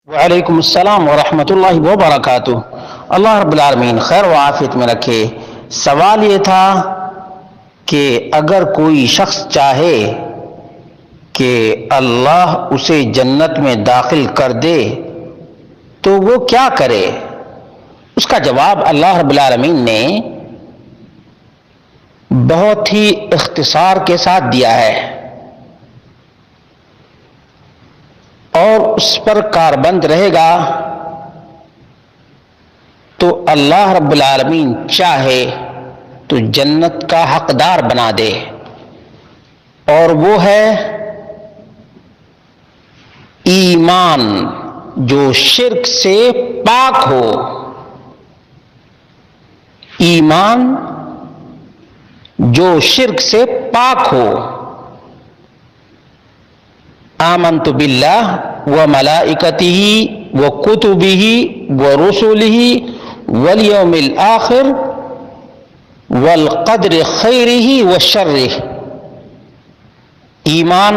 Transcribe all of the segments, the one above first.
وعلیکم السلام ورحمۃ اللہ وبرکاتہ۔ اللہ رب العالمین خیر و عافیت میں رکھے۔ سوال یہ تھا کہ اگر کوئی شخص چاہے کہ اللہ اسے جنت میں داخل کر دے تو وہ کیا کرے؟ اس کا جواب اللہ رب العالمین نے بہت ہی اختصار کے ساتھ دیا ہے اور اس پر کاربند رہے گا تو اللہ رب العالمین چاہے تو جنت کا حقدار بنا دے، اور وہ ہے ایمان جو شرک سے پاک ہو۔ ایمان جو شرک سے پاک ہو۔ آمنت باللہ وملائکتہ وکتبہ ورسلہ والیوم الآخر والقدر خیرہ وشرہ۔ ایمان۔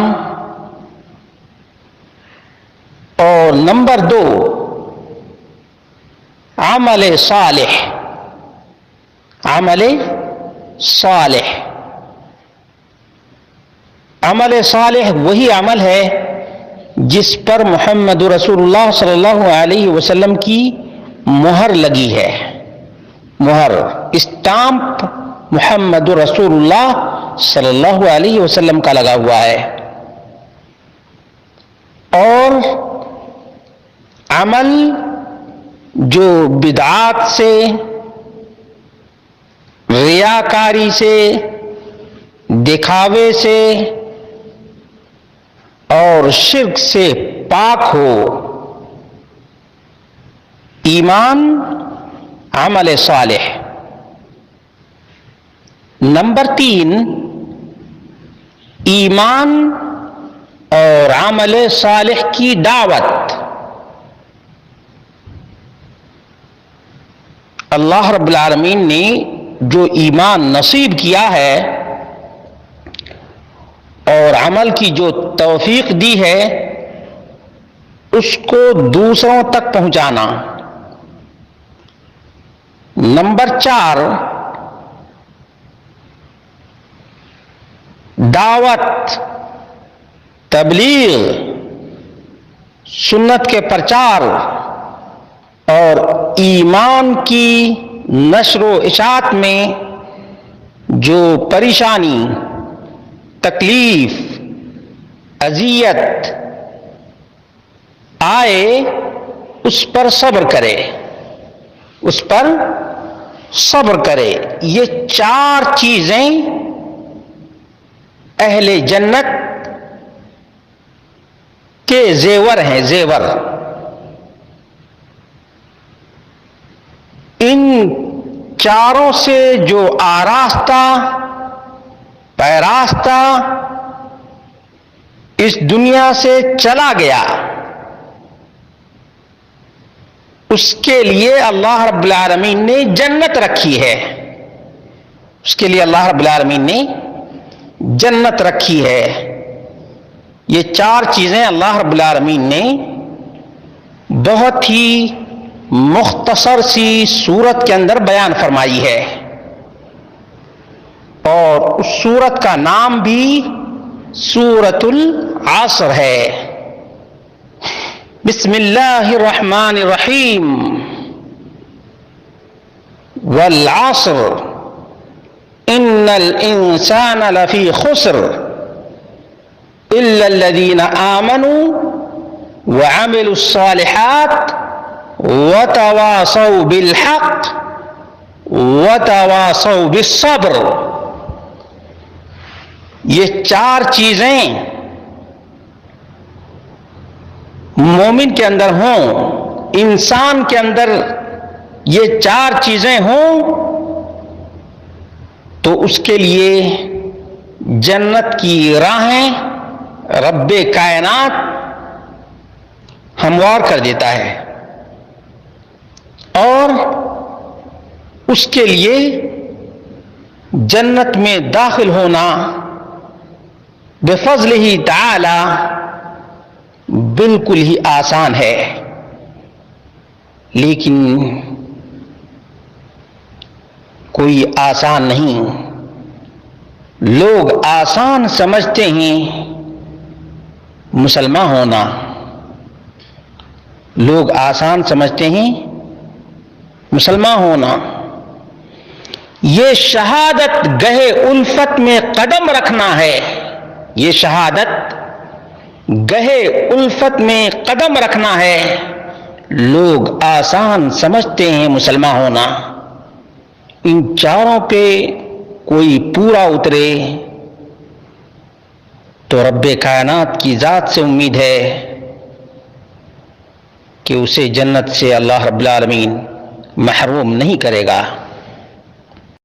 اور نمبر 2 عمل صالح۔ عمل صالح۔ عمل صالح وہی عمل ہے جس پر محمد رسول اللہ صلی اللہ علیہ وسلم کی مہر لگی ہے۔ مہر، اسٹامپ محمد رسول اللہ صلی اللہ علیہ وسلم کا لگا ہوا ہے۔ اور عمل جو بدعات سے، ریاکاری سے، دکھاوے سے اور شرک سے پاک ہو۔ ایمان، عمل صالح۔ نمبر 3 ایمان اور عمل صالح کی دعوت۔ اللہ رب العالمین نے جو ایمان نصیب کیا ہے اور عمل کی جو توفیق دی ہے اس کو دوسروں تک پہنچانا۔ نمبر 4 دعوت، تبلیغ، سنت کے پرچار اور ایمان کی نشر و اشاعت میں جو پریشانی، تکلیف، اذیت آئے اس پر صبر کرے، اس پر صبر کرے۔ یہ 4 چیزیں اہل جنت کے زیور ہیں، زیور۔ ان چاروں سے جو آراستہ پیراستہ اس دنیا سے چلا گیا اس کے لیے اللہ رب العالمین نے جنت رکھی ہے۔ اس کے لیے اللہ رب العالمین نے جنت رکھی ہے۔ یہ 4 چیزیں اللہ رب العالمین نے بہت ہی مختصر سی صورت کے اندر بیان فرمائی ہے، اور اس سورت کا نام بھی سورۃ العصر ہے۔ بسم اللہ الرحمن الرحیم۔ والعصر ان الانسان لفی خسر الا الذین آمنوا وعملوا الصالحات وتواصوا بالحق وتواصوا بالصبر۔ یہ 4 چیزیں مومن کے اندر ہوں، انسان کے اندر یہ 4 چیزیں ہوں تو اس کے لیے جنت کی راہیں رب کائنات ہموار کر دیتا ہے، اور اس کے لیے جنت میں داخل ہونا بفضلہ تعالی بالکل ہی آسان ہے۔ لیکن کوئی آسان نہیں. لوگ آسان سمجھتے ہیں مسلمان ہونا، لوگ آسان سمجھتے ہیں مسلمان ہونا. یہ شہادت گہے الفت میں قدم رکھنا ہے، یہ شہادت گہے الفت میں قدم رکھنا ہے. لوگ آسان سمجھتے ہیں مسلمان ہونا. ان چاروں پہ کوئی پورا اترے تو رب کائنات کی ذات سے امید ہے کہ اسے جنت سے اللہ رب العالمین محروم نہیں کرے گا.